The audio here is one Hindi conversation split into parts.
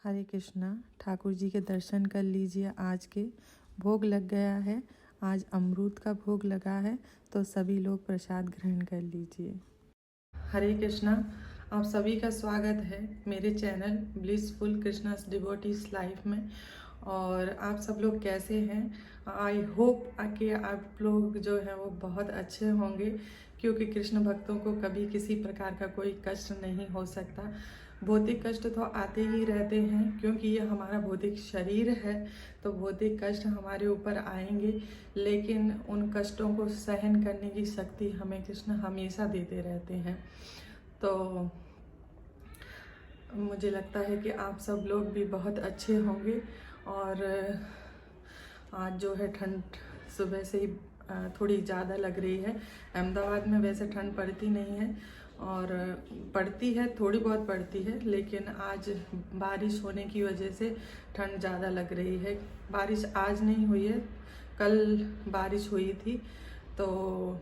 हरे कृष्णा। ठाकुर जी के दर्शन कर लीजिए। आज के भोग लग गया है। आज अमरूद का भोग लगा है, तो सभी लोग प्रसाद ग्रहण कर लीजिए। हरे कृष्णा। आप सभी का स्वागत है मेरे channel blissful Krishna's devotees life में। और आप सब लोग कैसे हैं? आई होप कि आप लोग जो है वो बहुत अच्छे होंगे, क्योंकि कृष्ण भक्तों को कभी किसी प्रकार का कोई कष्ट नहीं हो सकता। भौतिक कष्ट तो आते ही रहते हैं, क्योंकि ये हमारा भौतिक शरीर है, तो भौतिक कष्ट हमारे ऊपर आएंगे, लेकिन उन कष्टों को सहन करने की शक्ति हमें कृष्ण हमेशा देते रहते हैं। तो मुझे लगता है कि आप सब लोग भी बहुत अच्छे होंगे। और आज जो है ठंड सुबह से ही थोड़ी ज़्यादा लग रही है। अहमदाबाद में वैसे ठंड पड़ती नहीं है, और पड़ती है, थोड़ी बहुत पड़ती है, लेकिन आज बारिश होने की वजह से ठंड ज़्यादा लग रही है। बारिश आज नहीं हुई है, कल बारिश हुई थी, तो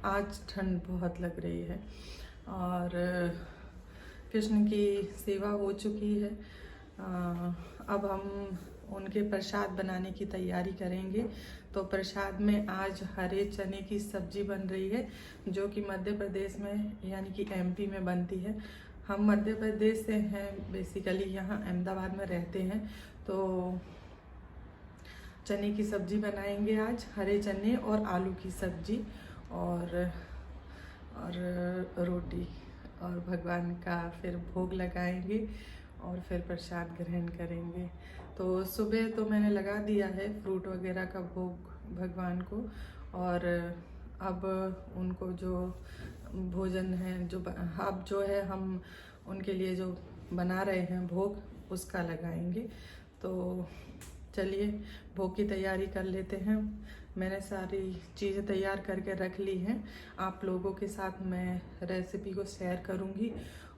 आज ठंड बहुत लग रही है। और कृष्ण की सेवा हो चुकी है। अब हम उनके प्रसाद बनाने की तैयारी करेंगे। तो प्रसाद में आज हरे चने की सब्जी बन रही है, जो कि मध्य प्रदेश में यानी कि एमपी में बनती है। हम मध्य प्रदेश से हैं, बेसिकली यहाँ अहमदाबाद में रहते हैं। तो चने की सब्जी बनाएंगे आज, हरे चने और आलू की सब्जी, और रोटी, और भगवान का फिर भोग लगाएंगे और फिर प्रसाद ग्रहण करेंगे। तो सुबह तो मैंने लगा दिया है फ्रूट वगैरह का भोग भगवान को, और अब उनको जो भोजन है, अब जो है हम उनके लिए जो बना रहे हैं भोग, उसका लगाएंगे। तो चलिए भोग की तैयारी कर लेते हैं। मैंने सारी चीज़ें तैयार करके रख ली हैं। आप लोगों के साथ मैं रेसिपी को शेयर करूंगी,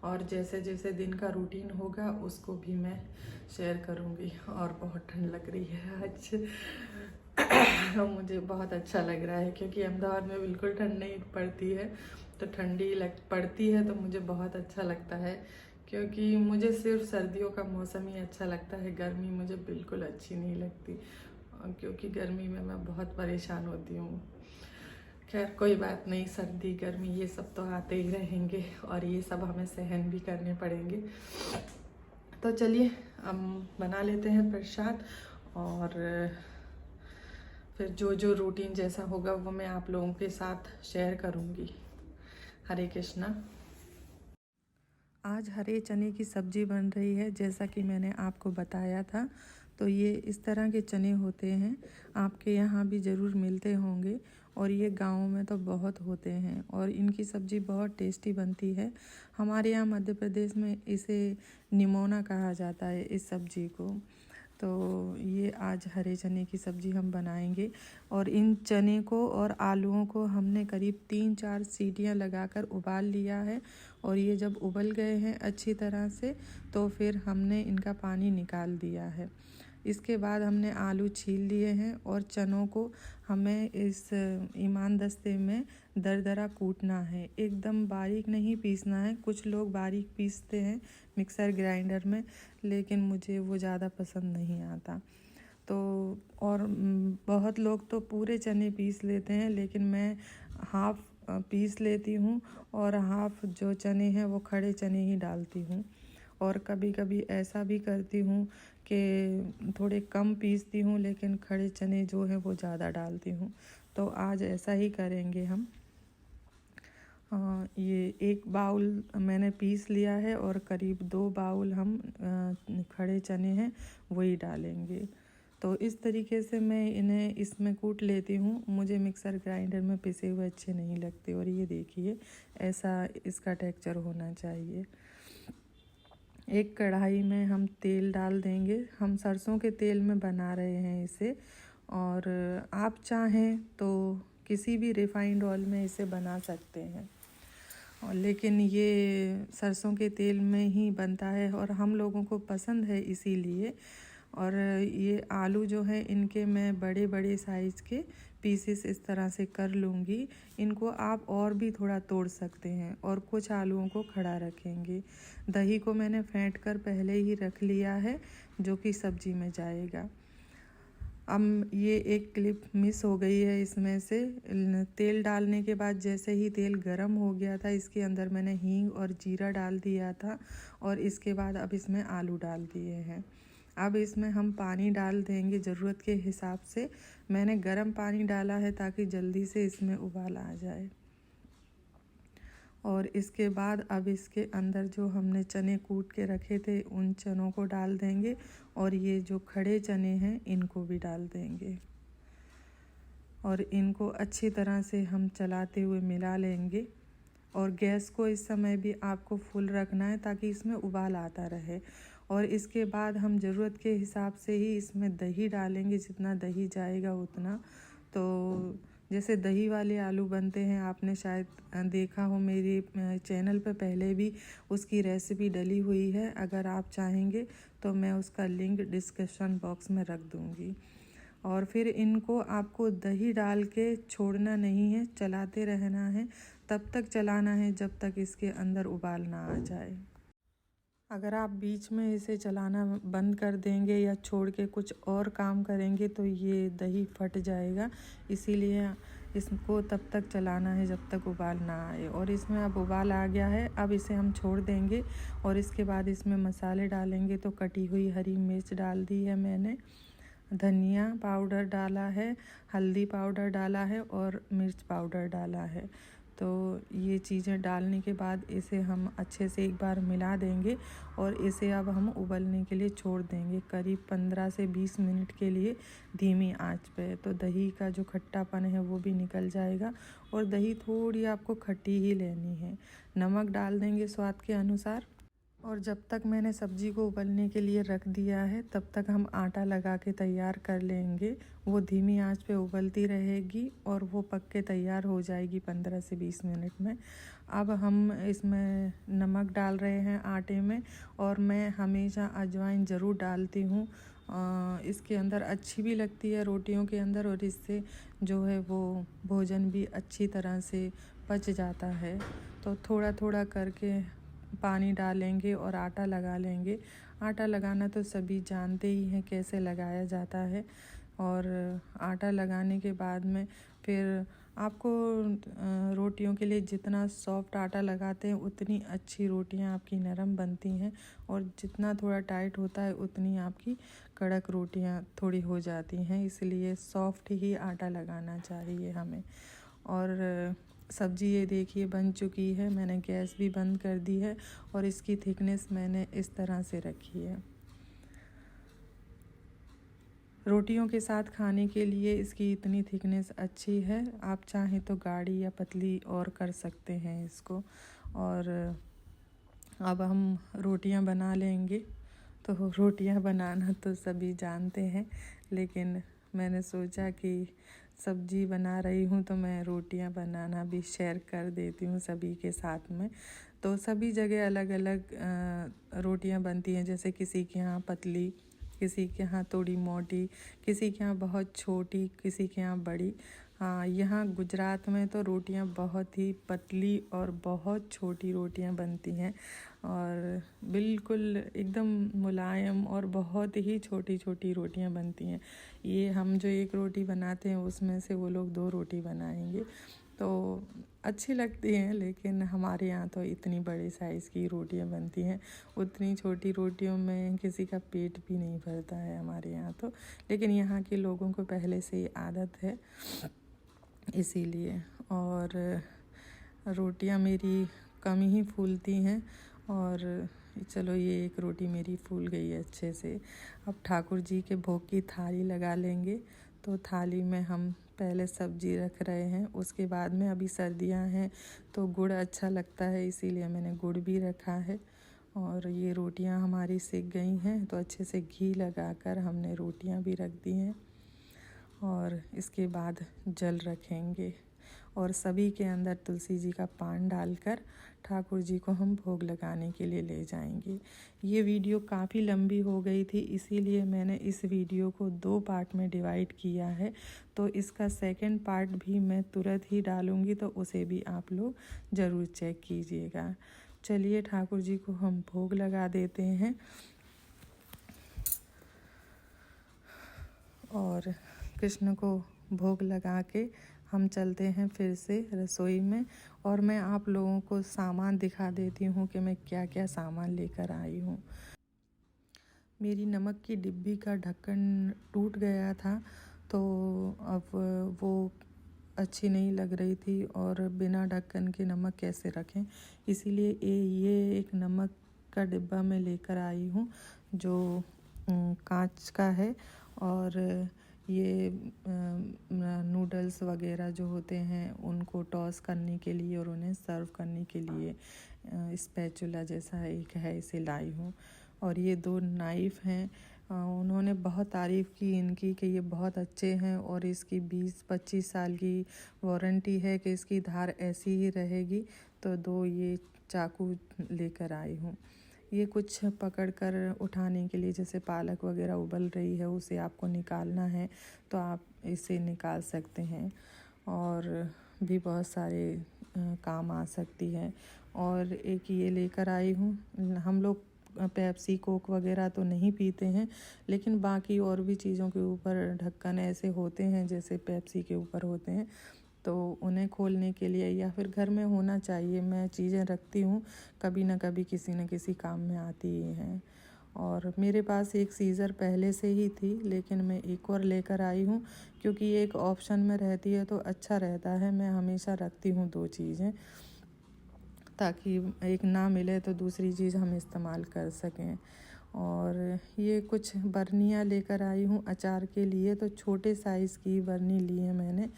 और जैसे जैसे दिन का रूटीन होगा उसको भी मैं शेयर करूंगी। और बहुत ठंड लग रही है आज। मुझे बहुत अच्छा लग रहा है, क्योंकि अहमदाबाद में बिल्कुल ठंड नहीं पड़ती है, तो ठंडी पड़ती है तो मुझे बहुत अच्छा लगता है, क्योंकि मुझे सिर्फ सर्दियों का मौसम ही अच्छा लगता है। गर्मी मुझे बिल्कुल अच्छी नहीं लगती, क्योंकि गर्मी में मैं बहुत परेशान होती हूँ। खैर कोई बात नहीं, सर्दी गर्मी ये सब तो आते ही रहेंगे, और ये सब हमें सहन भी करने पड़ेंगे। तो चलिए हम बना लेते हैं प्रसाद, और फिर जो जो रूटीन जैसा होगा वो मैं आप लोगों के साथ शेयर करूँगी। हरे कृष्णा। आज हरे चने की सब्जी बन रही है, जैसा कि मैंने आपको बताया था। तो ये इस तरह के चने होते हैं, आपके यहाँ भी ज़रूर मिलते होंगे, और ये गाँव में तो बहुत होते हैं, और इनकी सब्ज़ी बहुत टेस्टी बनती है। हमारे यहाँ मध्य प्रदेश में इसे निमोना कहा जाता है, इस सब्ज़ी को। तो ये आज हरे चने की सब्ज़ी हम बनाएंगे, और इन चने को और आलूओं को हमने करीब 3-4 सीटियां लगाकर उबाल लिया है। और ये जब उबल गए हैं अच्छी तरह से, तो फिर हमने इनका पानी निकाल दिया है। इसके बाद हमने आलू छील लिए हैं, और चनों को हमें इस ईमान दस्ते में दरदरा कूटना है, एकदम बारीक नहीं पीसना है। कुछ लोग बारीक पीसते हैं मिक्सर ग्राइंडर में, लेकिन मुझे वो ज़्यादा पसंद नहीं आता। तो और बहुत लोग तो पूरे चने पीस लेते हैं, लेकिन मैं हाफ़ पीस लेती हूँ, और हाफ़ जो चने हैं वो खड़े चने ही डालती हूँ। और कभी कभी ऐसा भी करती हूँ कि थोड़े कम पीसती हूँ, लेकिन खड़े चने जो हैं वो ज़्यादा डालती हूँ। तो आज ऐसा ही करेंगे हम। ये 1 बाउल मैंने पीस लिया है, और करीब 2 बाउल हम खड़े चने हैं वही डालेंगे। तो इस तरीके से मैं इन्हें इसमें कूट लेती हूँ। मुझे मिक्सर ग्राइंडर में पिसे हुए अच्छे नहीं लगते। और ये देखिए, ऐसा इसका टेक्सचर होना चाहिए। एक कढ़ाई में हम तेल डाल देंगे। हम सरसों के तेल में बना रहे हैं इसे, और आप चाहें तो किसी भी रिफाइंड ऑयल में इसे बना सकते हैं, लेकिन ये सरसों के तेल में ही बनता है और हम लोगों को पसंद है इसीलिए। और ये आलू जो है इनके मैं बड़े बड़े साइज़ के पीसेस इस तरह से कर लूँगी। इनको आप और भी थोड़ा तोड़ सकते हैं और कुछ आलूओं को खड़ा रखेंगे। दही को मैंने फेंट कर पहले ही रख लिया है, जो कि सब्जी में जाएगा। अब ये एक क्लिप मिस हो गई है इसमें से। तेल डालने के बाद जैसे ही तेल गरम हो गया था, इसके अंदर मैंने हींग और जीरा डाल दिया था और इसके बाद अब इसमें आलू डाल दिए हैं। अब इसमें हम पानी डाल देंगे ज़रूरत के हिसाब से। मैंने गरम पानी डाला है ताकि जल्दी से इसमें उबाल आ जाए। और इसके बाद अब इसके अंदर जो हमने चने कूट के रखे थे उन चनों को डाल देंगे और ये जो खड़े चने हैं इनको भी डाल देंगे और इनको अच्छी तरह से हम चलाते हुए मिला लेंगे। और गैस को इस समय भी आपको फुल रखना है ताकि इसमें उबाल आता रहे। और इसके बाद हम ज़रूरत के हिसाब से ही इसमें दही डालेंगे, जितना दही जाएगा उतना। तो जैसे दही वाले आलू बनते हैं, आपने शायद देखा हो, मेरे चैनल पे पहले भी उसकी रेसिपी डली हुई है। अगर आप चाहेंगे तो मैं उसका लिंक डिस्क्रिप्शन बॉक्स में रख दूँगी। और फिर इनको आपको दही डाल के छोड़ना नहीं है, चलाते रहना है। तब तक चलाना है जब तक इसके अंदर उबाल ना आ जाए। अगर आप बीच में इसे चलाना बंद कर देंगे या छोड़ के कुछ और काम करेंगे तो ये दही फट जाएगा। इसीलिए इसको तब तक चलाना है जब तक उबाल ना आए। और इसमें अब उबाल आ गया है, अब इसे हम छोड़ देंगे और इसके बाद इसमें मसाले डालेंगे। तो कटी हुई हरी मिर्च डाल दी है मैंने, धनिया पाउडर डाला है, हल्दी पाउडर डाला है और मिर्च पाउडर डाला है। तो ये चीज़ें डालने के बाद इसे हम अच्छे से एक बार मिला देंगे और इसे अब हम उबलने के लिए छोड़ देंगे करीब 15 से 20 मिनट के लिए धीमी आंच पे। तो दही का जो खट्टापन है वो भी निकल जाएगा और दही थोड़ी आपको खट्टी ही लेनी है। नमक डाल देंगे स्वाद के अनुसार। और जब तक मैंने सब्ज़ी को उबलने के लिए रख दिया है तब तक हम आटा लगा के तैयार कर लेंगे। वो धीमी आंच पे उबलती रहेगी और वो पक के तैयार हो जाएगी 15 से 20 मिनट में। अब हम इसमें नमक डाल रहे हैं आटे में और मैं हमेशा अजवाइन ज़रूर डालती हूँ। इसके अंदर अच्छी भी लगती है रोटियों के अंदर और इससे जो है वो भोजन भी अच्छी तरह से पच जाता है। तो थोड़ा थोड़ा करके पानी डालेंगे और आटा लगा लेंगे। आटा लगाना तो सभी जानते ही हैं कैसे लगाया जाता है। और आटा लगाने के बाद में फिर आपको रोटियों के लिए जितना सॉफ्ट आटा लगाते हैं उतनी अच्छी रोटियां आपकी नरम बनती हैं और जितना थोड़ा टाइट होता है उतनी आपकी कड़क रोटियां थोड़ी हो जाती हैं। इसलिए सॉफ्ट ही आटा लगाना चाहिए हमें। और सब्ज़ी ये देखिए बन चुकी है। मैंने गैस भी बंद कर दी है और इसकी थिकनेस मैंने इस तरह से रखी है। रोटियों के साथ खाने के लिए इसकी इतनी थिकनेस अच्छी है। आप चाहें तो गाढ़ी या पतली और कर सकते हैं इसको। और अब हम रोटियां बना लेंगे। तो रोटियां बनाना तो सभी जानते हैं, लेकिन मैंने सोचा कि सब्ज़ी बना रही हूँ तो मैं रोटियां बनाना भी शेयर कर देती हूँ सभी के साथ में। तो सभी जगह अलग अलग रोटियां बनती हैं। जैसे किसी के यहाँ पतली, किसी के यहाँ थोड़ी मोटी, किसी के यहाँ बहुत छोटी, किसी के यहाँ बड़ी। हाँ, यहाँ गुजरात में तो रोटियां बहुत ही पतली और बहुत छोटी रोटियां बनती हैं और बिल्कुल एकदम मुलायम और बहुत ही छोटी छोटी रोटियां बनती हैं। ये हम जो एक रोटी बनाते हैं उसमें से वो लोग 2 रोटी बनाएंगे। तो अच्छी लगती हैं, लेकिन हमारे यहाँ तो इतनी बड़े साइज़ की रोटियां बनती हैं। उतनी छोटी रोटियों में किसी का पेट भी नहीं भरता है हमारे यहाँ तो। लेकिन यहाँ के लोगों को पहले से ही आदत है इसीलिए। और रोटियां मेरी कम ही फूलती हैं। और चलो ये एक रोटी मेरी फूल गई है अच्छे से। अब ठाकुर जी के भोग की थाली लगा लेंगे। तो थाली में हम पहले सब्जी रख रहे हैं, उसके बाद में अभी सर्दियां हैं तो गुड़ अच्छा लगता है, इसीलिए मैंने गुड़ भी रखा है। और ये रोटियां हमारी सिक गई हैं तो अच्छे से घी लगाकर हमने रोटियां भी रख दी हैं। और इसके बाद जल रखेंगे और सभी के अंदर तुलसी जी का पान डालकर ठाकुर जी को हम भोग लगाने के लिए ले जाएंगे। ये वीडियो काफ़ी लंबी हो गई थी, इसीलिए मैंने इस वीडियो को 2 पार्ट में डिवाइड किया है। तो इसका सेकंड पार्ट भी मैं तुरंत ही डालूँगी, तो उसे भी आप लोग ज़रूर चेक कीजिएगा। चलिए ठाकुर जी को हम भोग लगा देते हैं और कृष्ण को भोग लगा के हम चलते हैं फिर से रसोई में। और मैं आप लोगों को सामान दिखा देती हूँ कि मैं क्या क्या सामान लेकर आई हूँ। मेरी नमक की डिब्बी का ढक्कन टूट गया था, तो अब वो अच्छी नहीं लग रही थी और बिना ढक्कन के नमक कैसे रखें, इसीलिए ये एक नमक का डिब्बा मैं लेकर आई हूँ जो कांच का है। और ये नूडल्स वगैरह जो होते हैं उनको टॉस करने के लिए और उन्हें सर्व करने के लिए स्पैचुला जैसा एक है, इसे लाई हूँ। और ये 2 नाइफ़ हैं, उन्होंने बहुत तारीफ़ की इनकी कि ये बहुत अच्छे हैं और इसकी 20-25 साल की वारंटी है कि इसकी धार ऐसी ही रहेगी। तो 2 ये चाकू लेकर आई हूँ। ये कुछ पकड़ कर उठाने के लिए, जैसे पालक वगैरह उबल रही है उसे आपको निकालना है तो आप इसे निकाल सकते हैं, और भी बहुत सारे काम आ सकती है। और एक ये लेकर आई हूँ, हम लोग पेप्सी कोक वगैरह तो नहीं पीते हैं, लेकिन बाकी और भी चीज़ों के ऊपर ढक्कन ऐसे होते हैं जैसे पेप्सी के ऊपर होते हैं, तो उन्हें खोलने के लिए या फिर घर में होना चाहिए। मैं चीज़ें रखती हूँ, कभी ना कभी किसी न किसी काम में आती ही हैं। और मेरे पास एक सीज़र पहले से ही थी, लेकिन मैं एक और लेकर आई हूँ क्योंकि ये एक ऑप्शन में रहती है तो अच्छा रहता है। मैं हमेशा रखती हूँ 2 चीज़ें, ताकि एक ना मिले तो दूसरी चीज़ हम इस्तेमाल कर सकें। और ये कुछ बर्नियाँ लेकर आई हूँ अचार के लिए, तो छोटे साइज़ की बर्नी ली है मैंने,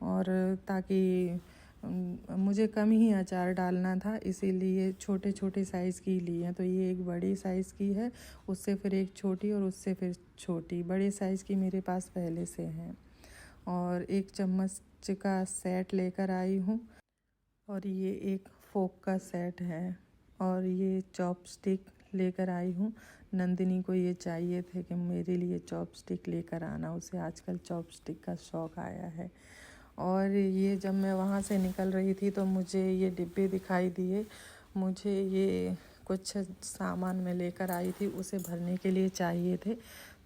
और ताकि मुझे कम ही अचार डालना था, इसीलिए छोटे छोटे साइज़ की ली हैं। तो ये एक बड़ी साइज़ की है, उससे फिर एक छोटी और उससे फिर छोटी। बड़े साइज़ की मेरे पास पहले से हैं। और 1 चम्मच का सेट लेकर आई हूँ, और ये एक फोक का सेट है। और ये चॉपस्टिक लेकर आई हूँ। नंदिनी को ये चाहिए थे कि मेरे लिए चॉपस्टिक लेकर आना, उसे आजकल चॉपस्टिक का शौक़ आया है। और ये जब मैं वहाँ से निकल रही थी तो मुझे ये डिब्बे दिखाई दिए, मुझे ये कुछ सामान मैं लेकर आई थी उसे भरने के लिए चाहिए थे,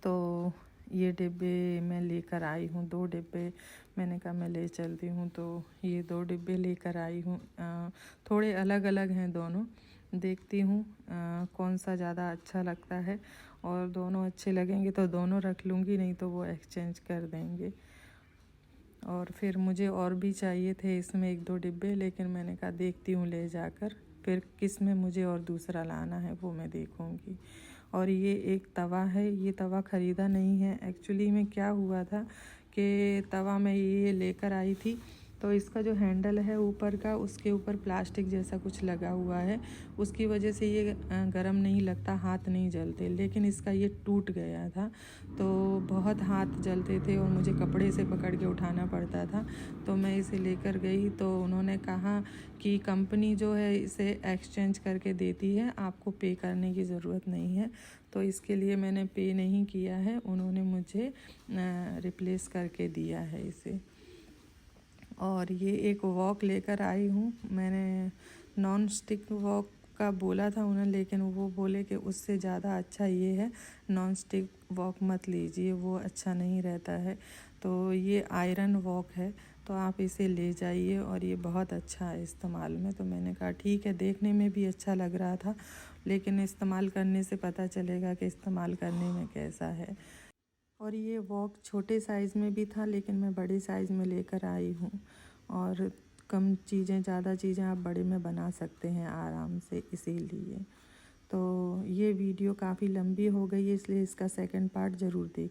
तो ये डिब्बे मैं लेकर आई हूँ। 2 डिब्बे मैंने कहा मैं ले चलती हूँ, तो ये 2 डिब्बे लेकर आई हूँ। थोड़े अलग अलग हैं दोनों, देखती हूँ कौन सा ज़्यादा अच्छा लगता है, और दोनों अच्छे लगेंगे तो दोनों रख लूँगी, नहीं तो वो एक्सचेंज कर देंगे। और फिर मुझे और भी चाहिए थे इसमें 1-2 डिब्बे, लेकिन मैंने कहा देखती हूँ ले जाकर, फिर किस में मुझे और दूसरा लाना है वो मैं देखूँगी। और ये एक तवा है, ये तवा ख़रीदा नहीं है। एक्चुअली में क्या हुआ था कि तवा मैं ये लेकर आई थी, तो इसका जो हैंडल है ऊपर का, उसके ऊपर प्लास्टिक जैसा कुछ लगा हुआ है, उसकी वजह से ये गरम नहीं लगता, हाथ नहीं जलते। लेकिन इसका ये टूट गया था, तो बहुत हाथ जलते थे और मुझे कपड़े से पकड़ के उठाना पड़ता था। तो मैं इसे लेकर गई तो उन्होंने कहा कि कंपनी जो है इसे एक्सचेंज करके देती है, आपको पे करने की ज़रूरत नहीं है। तो इसके लिए मैंने पे नहीं किया है, उन्होंने मुझे रिप्लेस करके दिया है इसे। और ये एक वॉक लेकर आई हूँ, मैंने नॉन स्टिक वॉक का बोला था उन्हें, लेकिन वो बोले कि उससे ज़्यादा अच्छा ये है, नॉन स्टिक वॉक मत लीजिए, वो अच्छा नहीं रहता है। तो ये आयरन वॉक है, तो आप इसे ले जाइए, और ये बहुत अच्छा है इस्तेमाल में। तो मैंने कहा ठीक है, देखने में भी अच्छा लग रहा था, लेकिन इस्तेमाल करने से पता चलेगा कि इस्तेमाल करने में कैसा है। और ये वॉक छोटे साइज़ में भी था, लेकिन मैं बड़े साइज़ में लेकर आई हूँ। और कम चीज़ें, ज़्यादा चीज़ें आप बड़े में बना सकते हैं आराम से, इसीलिए। तो ये वीडियो काफ़ी लंबी हो गई है, इसलिए इसका सेकंड पार्ट ज़रूर देखिए।